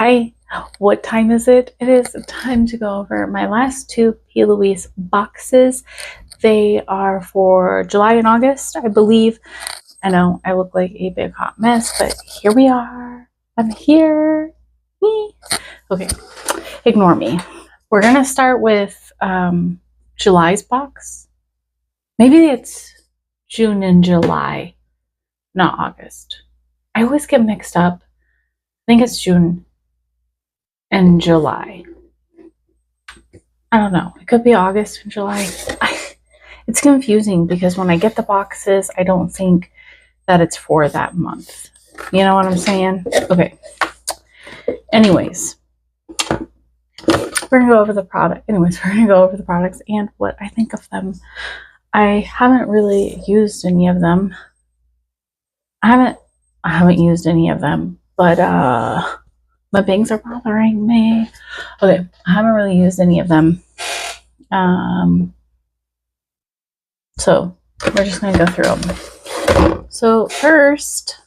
Hi, what time is it? It is time to go over my last two Plouise boxes. They are for July and August, I believe. I know I look like a big hot mess, but here we are. I'm here. Me. Okay, ignore me. We're gonna start with July's box. Maybe it's June and July, not August. I always get mixed up. I think it's June and July. I don't know. It could be August and July. It's confusing because when I get the boxes, I don't think that it's for that month. You know what I'm saying? Okay. Anyways, we're going to go over the product. Anyways, we're going to go over the products and what I think of them. I haven't really used any of them. I haven't used any of them, but my bangs are bothering me. Okay, I haven't really used any of them. So we're just gonna go through them. So first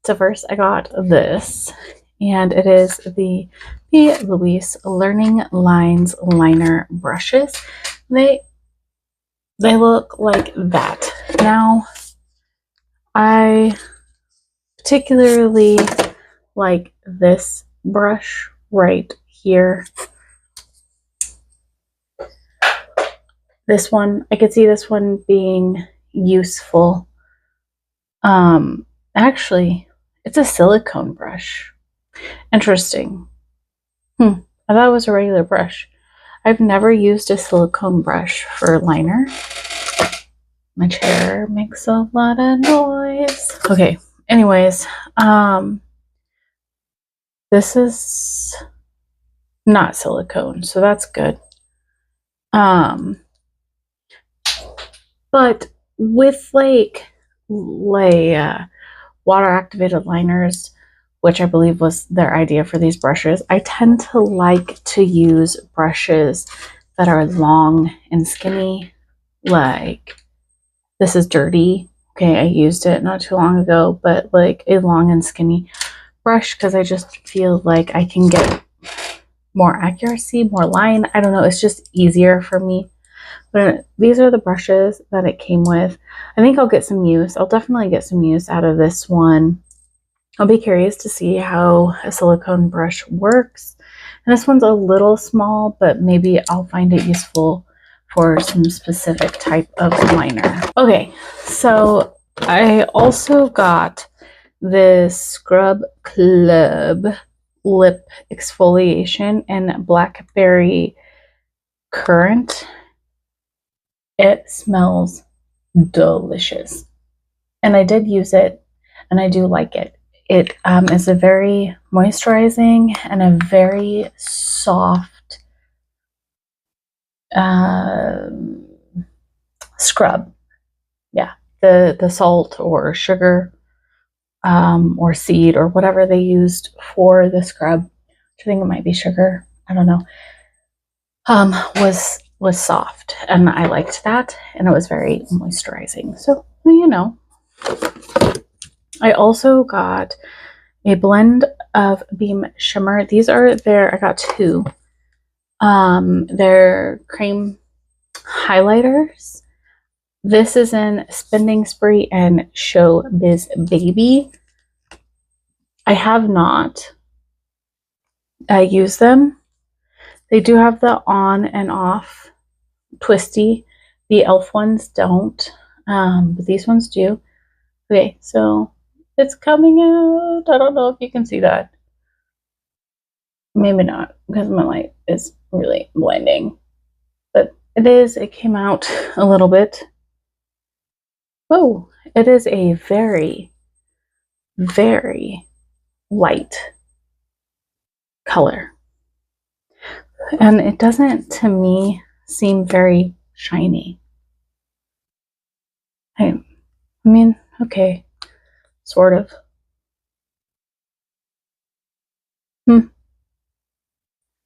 I got this, and it is the Plouise Learning Lines Liner brushes. They look like that. Now, I particularly like this brush right here. This one, I could see this one being useful. Actually, it's a silicone brush. Interesting. I thought it was a regular brush. I've never used a silicone brush for liner. My chair makes a lot of noise. Okay, anyways, this is not silicone, so that's good. But with like water activated liners, which I believe was their idea for these brushes, I tend to like to use brushes that are long and skinny. Like, this is dirty. Okay, I used it not too long ago, but like a long and skinny brush because I just feel like I can get more accuracy, more line. I don't know, it's just easier for me. But these are the brushes that it came with. I think I'll get some use. I'll definitely get some use out of this one. I'll be curious to see how a silicone brush works. And this one's a little small, but maybe I'll find it useful for some specific type of liner. Okay, so I also got this Scrub Club lip exfoliation in Blackberry Currant. It smells delicious, and I did use it, and I do like it. It is a very moisturizing and a very soft scrub. Yeah, the salt or sugar or seed or whatever they used for the scrub, which I think it might be sugar, I don't know, was soft, and I liked that, and it was very moisturizing. So, you know. I also got a blend of Beam Shimmer. These are I got two. They're cream highlighters. This is in Spending Spree and Showbiz Baby. I have not used them. They do have the on and off twisty. The e.l.f. ones don't, but these ones do. Okay, so it's coming out. I don't know if you can see that. Maybe not, because my light is really blinding. But it came out a little bit. Oh, it is a very, very light color. And it doesn't, to me, seem very shiny. I mean, okay, sort of.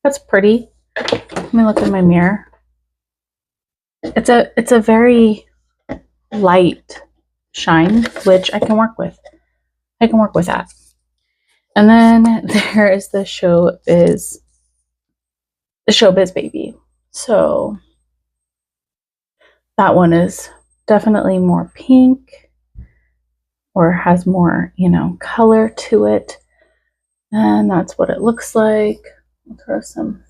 That's pretty. Let me look in my mirror. It's a very light shine, which I can work with. I can work with that. And then there is the Showbiz Baby. So that one is definitely more pink, or has more, you know, color to it. And that's what it looks like. I'll throw some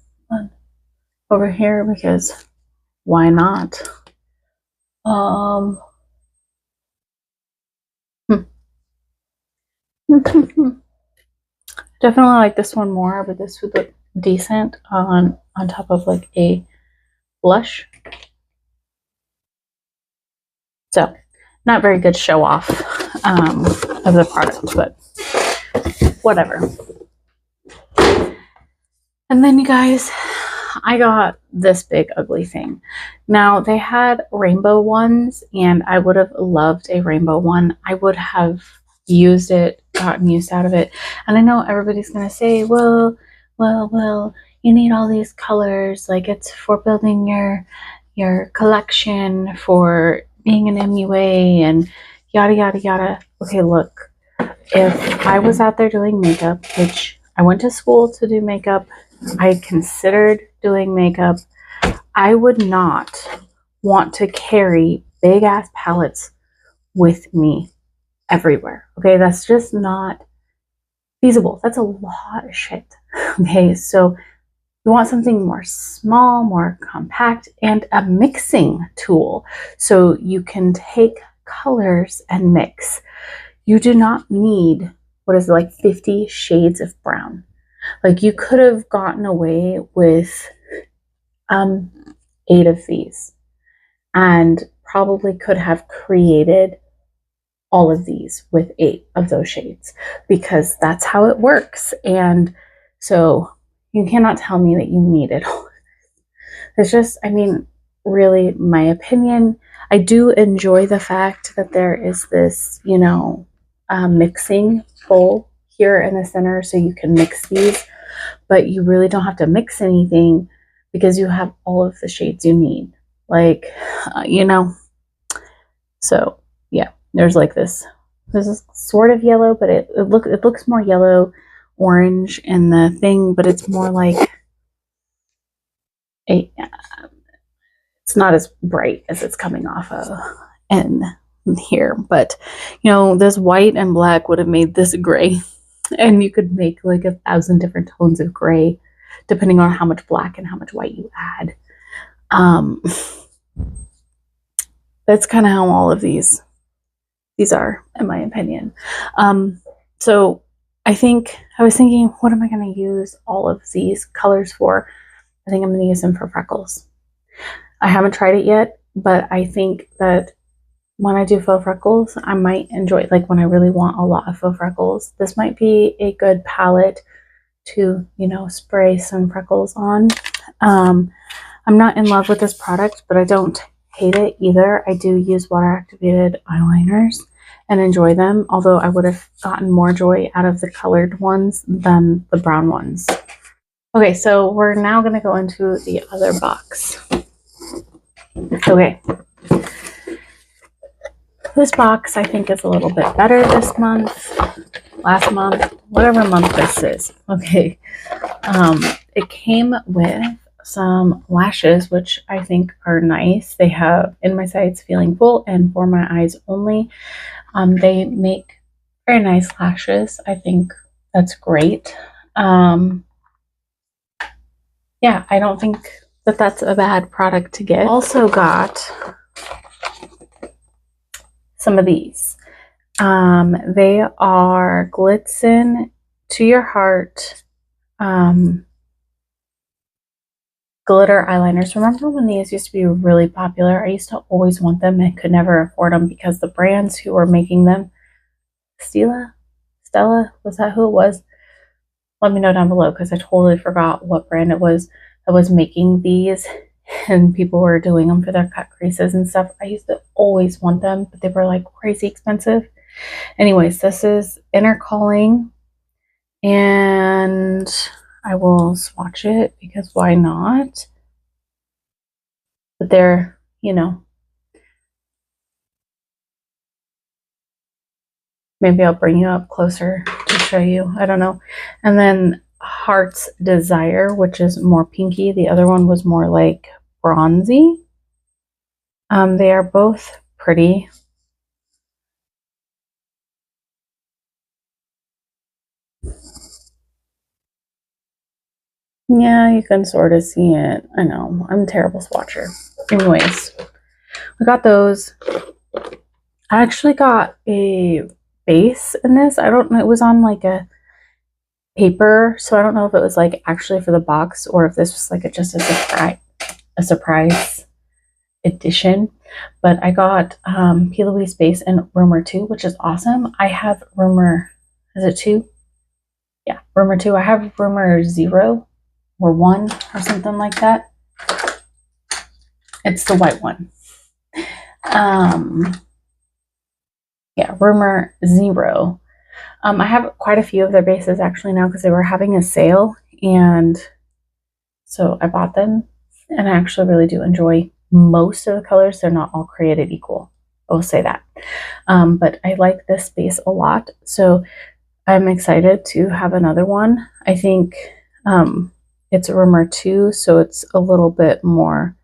over here because why not? Definitely like this one more, but this would look decent on top of like a blush. So not very good show off of the product, but whatever. And then you guys, I got this big ugly thing. Now they had rainbow ones, and I would have loved a rainbow one. I would have used it, gotten use out of it. And I know everybody's gonna say, well, you need all these colors, like it's for building your collection, for being an MUA, and yada yada yada. Okay, look, if I was out there doing makeup, which I went to school to do makeup, I considered doing makeup, I would not want to carry big ass palettes with me everywhere. Okay, that's just not feasible. That's a lot of shit. Okay, so you want something more small, more compact, and a mixing tool so you can take colors and mix. You do not need, what is it, like 50 shades of brown. Like you could have gotten away with 8 of these and probably could have created all of these with 8 of those shades, because that's how it works. And so you cannot tell me that you need it all. It's just, I mean, really my opinion. I do enjoy the fact that there is this, you know, mixing bowl here in the center so you can mix these, but you really don't have to mix anything because you have all of the shades you need. Like, you know, so yeah, there's like this. This is sort of yellow, but it looks more yellow orange in the thing, but it's more like a, it's not as bright as it's coming off of in here. But you know, this white and black would have made this gray, and you could make like 1,000 different tones of gray depending on how much black and how much white you add. That's kind of how all of these are, in my opinion. So I was thinking, what am I going to use all of these colors for? I think I'm going to use them for freckles. I haven't tried it yet, but I think that when I do faux freckles, I might enjoy it. Like when I really want a lot of faux freckles, this might be a good palette to, you know, spray some freckles on. I'm not in love with this product, but I don't hate it either. I do use water activated eyeliners and enjoy them, although I would have gotten more joy out of the colored ones than the brown ones. Okay, so we're now going to go into the other box. Okay. This box I think is a little bit better this month, last month, whatever month this is. Okay. It came with some lashes, which I think are nice. They have In My Sights Feeling Full and For My Eyes Only. They make very nice lashes. I think that's great. Yeah, I don't think that that's a bad product to get. Also got some of these. They are Glitzen To Your Heart glitter eyeliners. Remember when these used to be really popular? I used to always want them and could never afford them because the brands who were making them, Stella, was that who it was? Let me know down below because I totally forgot what brand it was that was making these, and people were doing them for their cut creases and stuff. I used to always want them, but they were like crazy expensive. Anyways, this is Inner Calling, and I will swatch it because why not? But they're, you know, maybe I'll bring you up closer to show you. I don't know. And then Heart's Desire, which is more pinky. The other one was more like bronzy. They are both pretty. Yeah, you can sort of see it. I know, I'm a terrible swatcher. Anyways, I got those. I actually got a base in this. I don't know, it was on like a paper, so I don't know if it was like actually for the box or if this was like just a surprise edition. But I got Plouise base in Rumor 2, which is awesome. I have Rumor, is it 2? Yeah, Rumor 2. I have Rumor 0 or 1 or something like that. It's the white one. Yeah, Rumor 0. I have quite a few of their bases actually now because they were having a sale, and so I bought them, and I actually really do enjoy most of the colors. They're not all created equal, I will say that. But I like this base a lot, so I'm excited to have another one. I think it's a Rumor 2, so it's a little bit more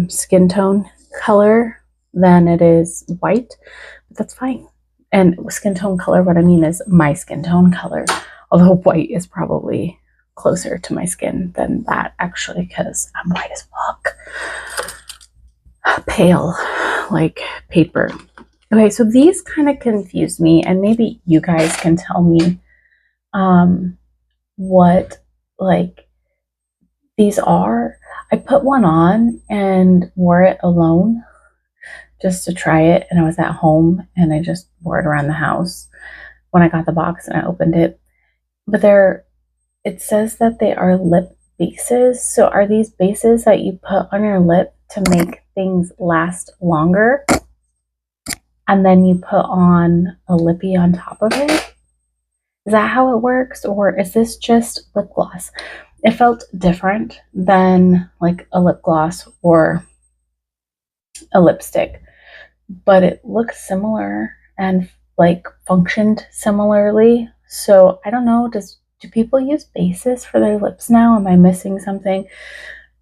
skin tone color than it is white, but that's fine. And skin tone color, what I mean is my skin tone color, although white is probably closer to my skin than that actually, because I'm white as fuck. Pale like paper. Okay, so these kind of confuse me, and maybe you guys can tell me what like these are. I put one on and wore it alone just to try it, and I was at home and I just wore it around the house when I got the box and I opened it. But it says that they are lip bases. So are these bases that you put on your lip to make things last longer, and then you put on a lippy on top of it? Is that how it works, or is this just lip gloss? It felt different than like a lip gloss or a lipstick, but it looks similar and like functioned similarly. So I don't know, do people use bases for their lips now? Am I missing something?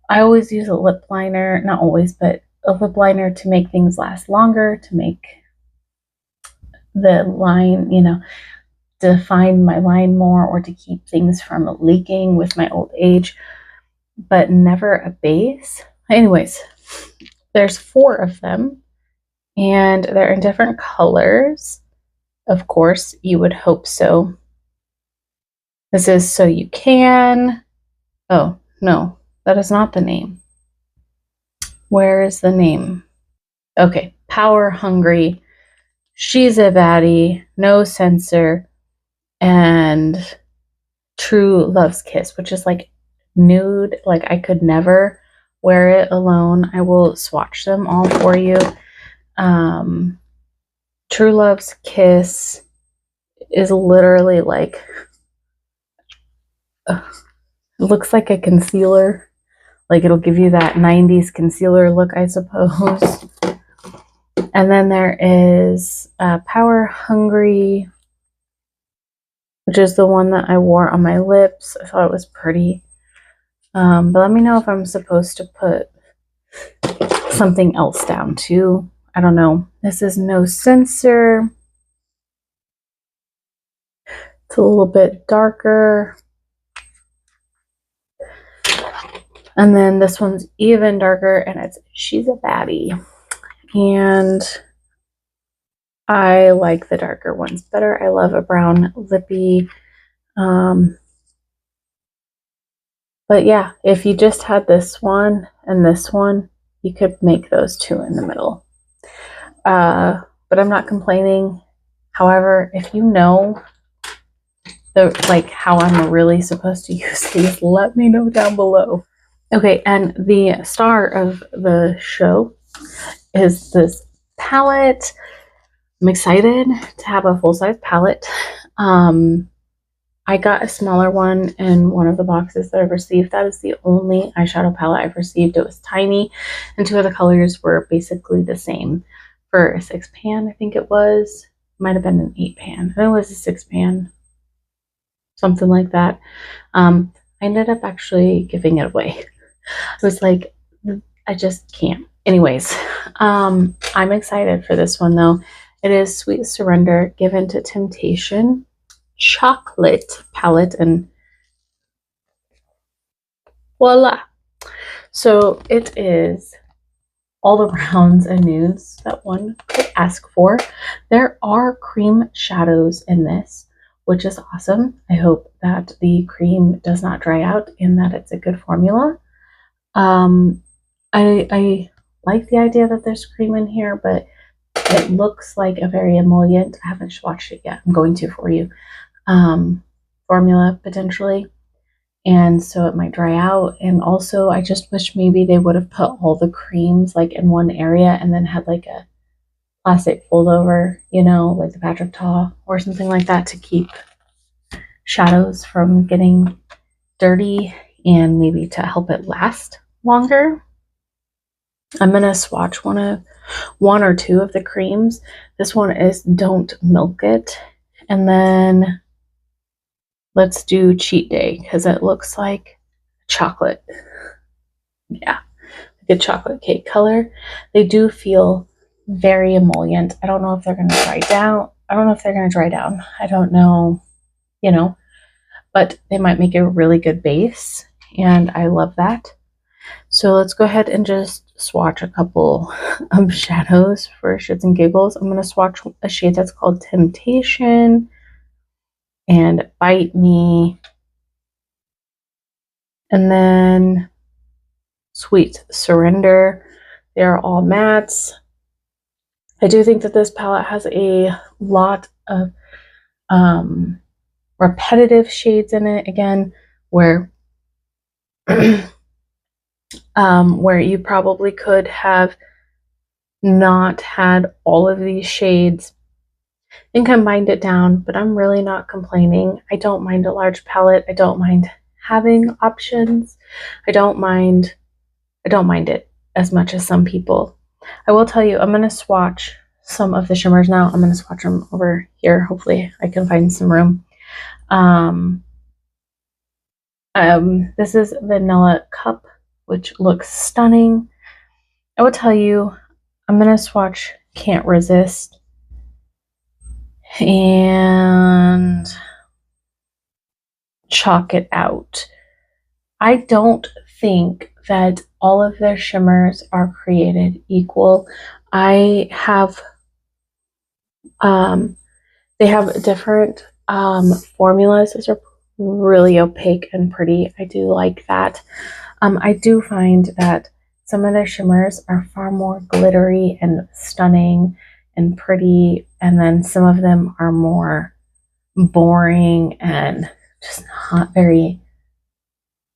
I always use a lip liner, not always, but a lip liner to make things last longer, to make the line, define my line more, or to keep things from leaking with my old age, but never a base. Anyways, there's 4 of them, and they're in different colors. Of course, you would hope so. This is So You Can. Oh, no, that is not the name. Where is the name? Okay, Power Hungry, She's a Baddie, No Censor, and True Love's Kiss, which is like nude. Like I could never wear it alone. I will swatch them all for you. True Love's Kiss is literally like, it looks like a concealer. Like it'll give you that 90s concealer look, I suppose. And then there is Power Hungry, which is the one that I wore on my lips. I thought it was pretty. But let me know if I'm supposed to put something else down too. I don't know. This is No Censor. It's a little bit darker. And then this one's even darker, and it's She's a Baddie. And I like the darker ones better. I love a brown lippy. But yeah, if you just had this one and this one, you could make those 2 in the middle. But I'm not complaining. However, if you know how I'm really supposed to use these, let me know down below. Okay, and the star of the show is this palette. I'm excited to have a full-size palette. I got a smaller one in one of the boxes that I've received. That is the only eyeshadow palette I've received. It was tiny, and 2 of the colors were basically the same for a 6 pan, I think it was. might have been an 8-pan. I think it was a 6-pan, something like that. I ended up actually giving it away. I was like, I just can't. Anyways, I'm excited for this one though. It is Sweet Surrender, Given to Temptation, chocolate palette, and voila. So it is all the rounds and nudes that one could ask for. There are cream shadows in this, which is awesome. I hope that the cream does not dry out and that it's a good formula. I like the idea that there's cream in here, but it looks like a very emollient. I haven't swatched it yet. I'm going to for you. Formula potentially. And so it might dry out. And also I just wish maybe they would have put all the creams like in one area and then had like a plastic fold over, you know, like the Patrick Ta or something like that to keep shadows from getting dirty and maybe to help it last longer. I'm gonna swatch one or two of the creams. This one is Don't Milk It. And then let's do Cheat Day because it looks like chocolate. Yeah, like a chocolate cake color. They do feel very emollient. I don't know if they're gonna dry down. I don't know, you know, but they might make a really good base, and I love that. So let's go ahead and just swatch a couple of shadows for shits and giggles. I'm going to swatch a shade that's called Temptation and Bite Me. And then Sweet Surrender. They're all mattes. I do think that this palette has a lot of repetitive shades in it, again, where where you probably could have not had all of these shades and combined it down, but I'm really not complaining. I don't mind a large palette. I don't mind having options. I don't mind it as much as some people. I will tell you, I'm going to swatch some of the shimmers now. I'm going to swatch them over here. Hopefully I can find some room. This is Vanilla Cup, which looks stunning. I will tell you, I'm going to swatch Can't Resist and chalk it out. I don't think that all of their shimmers are created equal. They have different formulas. These are really opaque and pretty. I do like that. I do find that some of their shimmers are far more glittery and stunning and pretty, and then some of them are more boring and just not very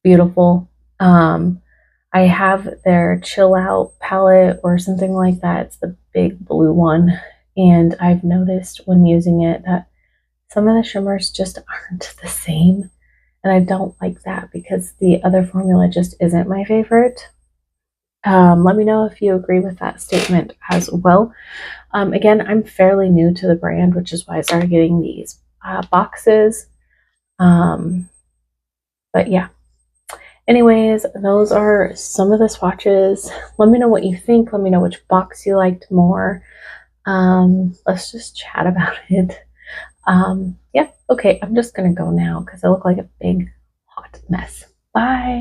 beautiful. I have their Chill Out palette or something like that. It's the big blue one, and I've noticed when using it that some of the shimmers just aren't the same, and I don't like that because the other formula just isn't my favorite. Let me know if you agree with that statement as well. Again, I'm fairly new to the brand, which is why I started getting these boxes. But yeah. Anyways, those are some of the swatches. Let me know what you think. Let me know which box you liked more. Let's just chat about it. Yeah, okay, I'm just gonna go now because I look like a big hot mess. Bye.